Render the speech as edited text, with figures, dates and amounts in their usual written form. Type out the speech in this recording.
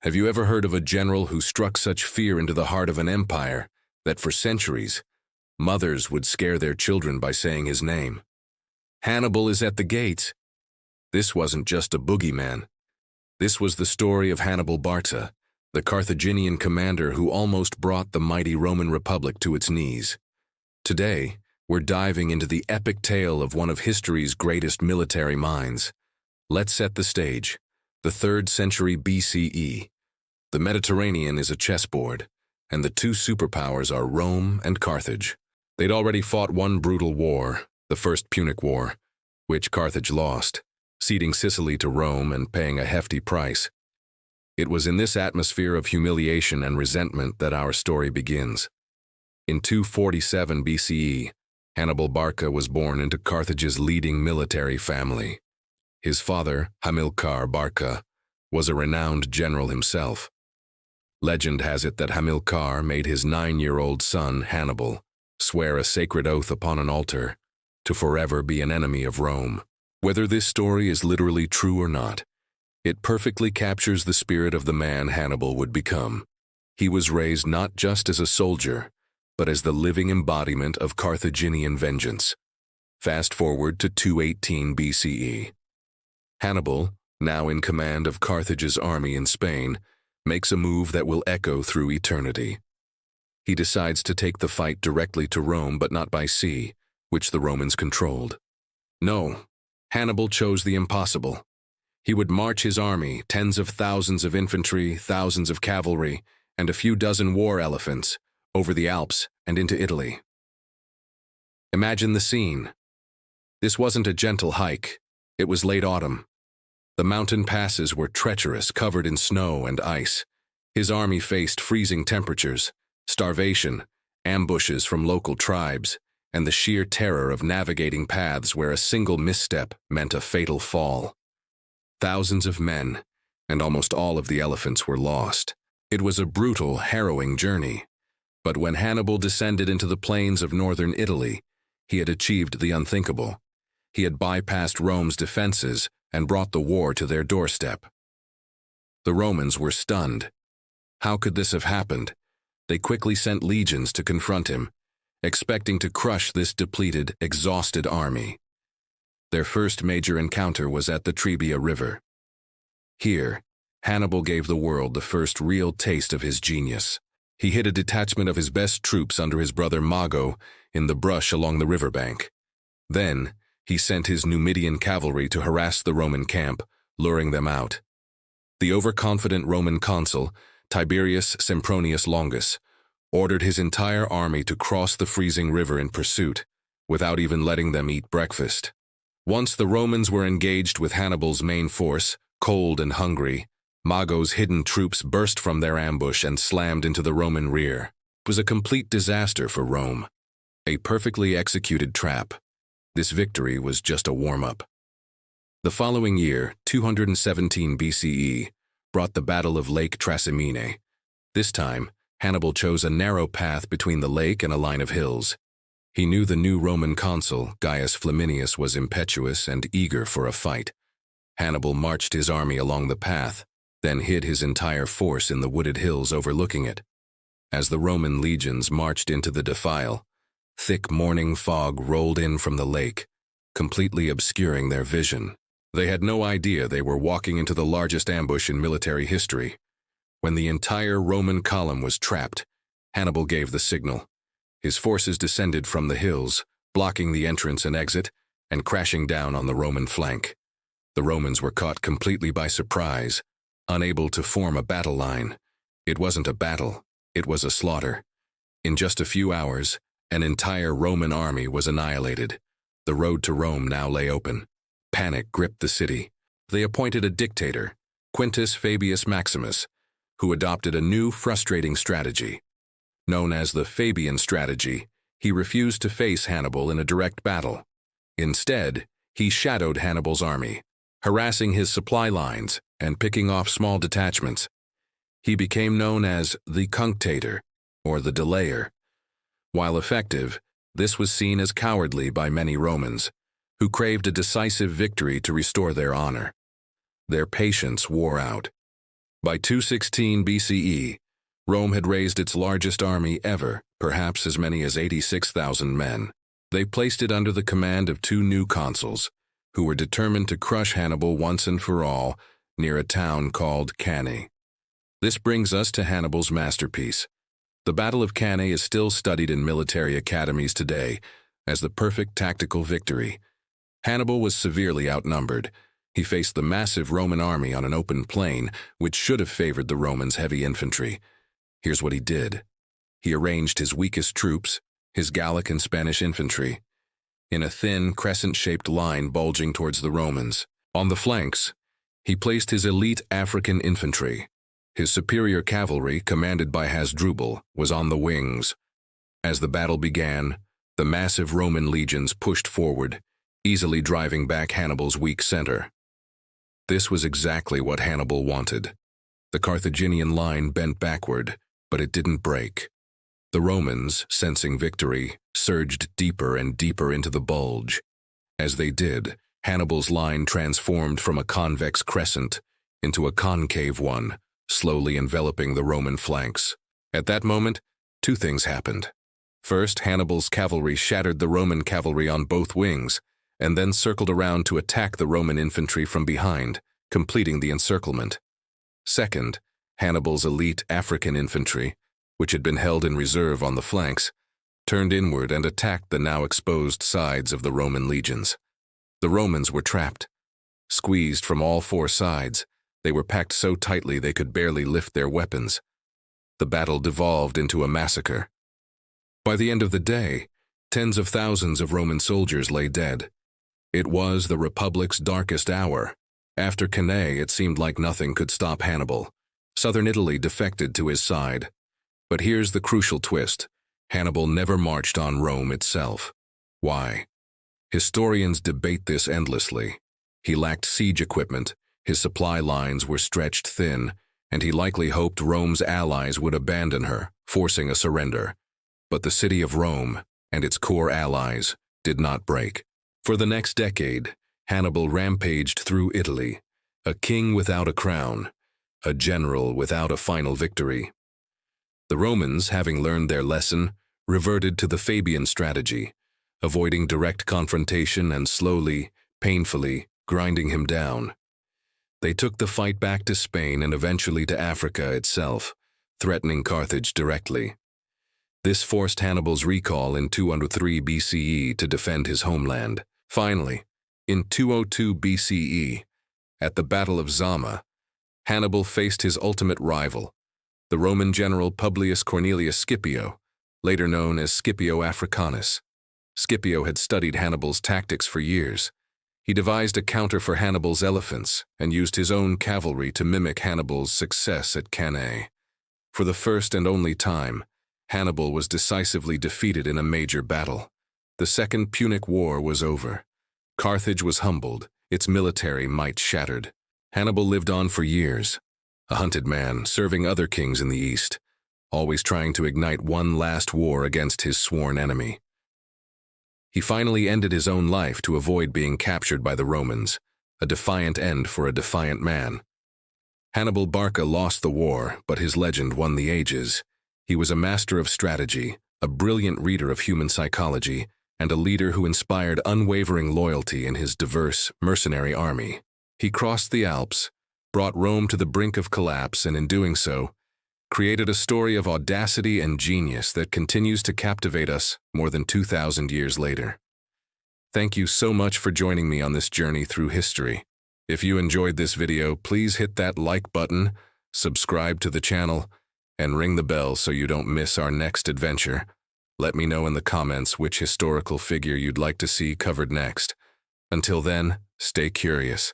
Have you ever heard of a general who struck such fear into the heart of an empire that for centuries, mothers would scare their children by saying his name? Hannibal is at the gates. This wasn't just a boogeyman. This was the story of Hannibal Barca, the Carthaginian commander who almost brought the mighty Roman Republic to its knees. Today, we're diving into the epic tale of one of history's greatest military minds. Let's set the stage. The 3rd century BCE. The Mediterranean is a chessboard, and the two superpowers are Rome and Carthage. They'd already fought one brutal war, the First Punic War, which Carthage lost, ceding Sicily to Rome and paying a hefty price. It was in this atmosphere of humiliation and resentment that our story begins. In 247 BCE, Hannibal Barca was born into Carthage's leading military family. His father, Hamilcar Barca, was a renowned general himself. Legend has it that Hamilcar made his 9-year-old son, Hannibal, swear a sacred oath upon an altar to forever be an enemy of Rome. Whether this story is literally true or not, it perfectly captures the spirit of the man Hannibal would become. He was raised not just as a soldier, but as the living embodiment of Carthaginian vengeance. Fast forward to 218 BCE. Hannibal, now in command of Carthage's army in Spain, makes a move that will echo through eternity. He decides to take the fight directly to Rome, but not by sea, which the Romans controlled. No, Hannibal chose the impossible. He would march his army, tens of thousands of infantry, thousands of cavalry, and a few dozen war elephants, over the Alps and into Italy. Imagine the scene. This wasn't a gentle hike. It was late autumn. The mountain passes were treacherous, covered in snow and ice. His army faced freezing temperatures, starvation, ambushes from local tribes, and the sheer terror of navigating paths where a single misstep meant a fatal fall. Thousands of men, and almost all of the elephants, were lost. It was a brutal, harrowing journey. But when Hannibal descended into the plains of northern Italy, he had achieved the unthinkable. He had bypassed Rome's defenses and brought the war to their doorstep. The Romans were stunned. How could this have happened? They quickly sent legions to confront him, expecting to crush this depleted, exhausted army. Their first major encounter was at the Trebia River. Here, Hannibal gave the world the first real taste of his genius. He hid a detachment of his best troops under his brother Mago in the brush along the riverbank. Then, he sent his Numidian cavalry to harass the Roman camp, luring them out. The overconfident Roman consul, Tiberius Sempronius Longus, ordered his entire army to cross the freezing river in pursuit, without even letting them eat breakfast. Once the Romans were engaged with Hannibal's main force, cold and hungry, Mago's hidden troops burst from their ambush and slammed into the Roman rear. It was a complete disaster for Rome. A perfectly executed trap. This victory was just a warm-up. The following year, 217 BCE, brought the Battle of Lake Trasimene. This time, Hannibal chose a narrow path between the lake and a line of hills. He knew the new Roman consul, Gaius Flaminius, was impetuous and eager for a fight. Hannibal marched his army along the path, then hid his entire force in the wooded hills overlooking it. As the Roman legions marched into the defile, thick morning fog rolled in from the lake, completely obscuring their vision. They had no idea they were walking into the largest ambush in military history. When the entire Roman column was trapped, Hannibal gave the signal. His forces descended from the hills, blocking the entrance and exit, and crashing down on the Roman flank. The Romans were caught completely by surprise, unable to form a battle line. It wasn't a battle, it was a slaughter. In just a few hours, an entire Roman army was annihilated. The road to Rome now lay open. Panic gripped the city. They appointed a dictator, Quintus Fabius Maximus, who adopted a new, frustrating strategy. Known as the Fabian strategy, he refused to face Hannibal in a direct battle. Instead, he shadowed Hannibal's army, harassing his supply lines and picking off small detachments. He became known as the Cunctator, or the Delayer. While effective, this was seen as cowardly by many Romans, who craved a decisive victory to restore their honor. Their patience wore out. By 216 BCE, Rome had raised its largest army ever, perhaps as many as 86,000 men. They placed it under the command of two new consuls, who were determined to crush Hannibal once and for all near a town called Cannae. This brings us to Hannibal's masterpiece. The Battle of Cannae is still studied in military academies today as the perfect tactical victory. Hannibal was severely outnumbered. He faced the massive Roman army on an open plain, which should have favored the Romans' heavy infantry. Here's what he did. He arranged his weakest troops, his Gallic and Spanish infantry, in a thin, crescent-shaped line bulging towards the Romans. On the flanks, he placed his elite African infantry. His superior cavalry, commanded by Hasdrubal, was on the wings. As the battle began, the massive Roman legions pushed forward, easily driving back Hannibal's weak center. This was exactly what Hannibal wanted. The Carthaginian line bent backward, but it didn't break. The Romans, sensing victory, surged deeper and deeper into the bulge. As they did, Hannibal's line transformed from a convex crescent into a concave one, slowly enveloping the Roman flanks. At that moment, two things happened. First, Hannibal's cavalry shattered the Roman cavalry on both wings, and then circled around to attack the Roman infantry from behind, completing the encirclement. Second, Hannibal's elite African infantry, which had been held in reserve on the flanks, turned inward and attacked the now exposed sides of the Roman legions. The Romans were trapped. Squeezed from all four sides, they were packed so tightly they could barely lift their weapons. The battle devolved into a massacre. By the end of the day, tens of thousands of Roman soldiers lay dead. It was the Republic's darkest hour. After Cannae, it seemed like nothing could stop Hannibal. Southern Italy defected to his side. But here's the crucial twist. Hannibal never marched on Rome itself. Why? Historians debate this endlessly. He lacked siege equipment, his supply lines were stretched thin, and he likely hoped Rome's allies would abandon her, forcing a surrender. But the city of Rome and its core allies did not break. For the next decade, Hannibal rampaged through Italy, a king without a crown, a general without a final victory. The Romans, having learned their lesson, reverted to the Fabian strategy, avoiding direct confrontation and slowly, painfully, grinding him down. They took the fight back to Spain and eventually to Africa itself, threatening Carthage directly. This forced Hannibal's recall in 203 BCE to defend his homeland. Finally, in 202 BCE, at the Battle of Zama, Hannibal faced his ultimate rival, the Roman general Publius Cornelius Scipio, later known as Scipio Africanus. Scipio had studied Hannibal's tactics for years. He devised a counter for Hannibal's elephants and used his own cavalry to mimic Hannibal's success at Cannae. For the first and only time, Hannibal was decisively defeated in a major battle. The Second Punic War was over. Carthage was humbled, its military might shattered. Hannibal lived on for years, a hunted man serving other kings in the East, always trying to ignite one last war against his sworn enemy. He finally ended his own life to avoid being captured by the Romans, a defiant end for a defiant man. Hannibal Barca lost the war, but his legend won the ages. He was a master of strategy, a brilliant reader of human psychology, and a leader who inspired unwavering loyalty in his diverse, mercenary army. He crossed the Alps, brought Rome to the brink of collapse, and in doing so, created a story of audacity and genius that continues to captivate us more than 2,000 years later. Thank you so much for joining me on this journey through history. If you enjoyed this video, please hit that like button, subscribe to the channel, and ring the bell so you don't miss our next adventure. Let me know in the comments which historical figure you'd like to see covered next. Until then, stay curious.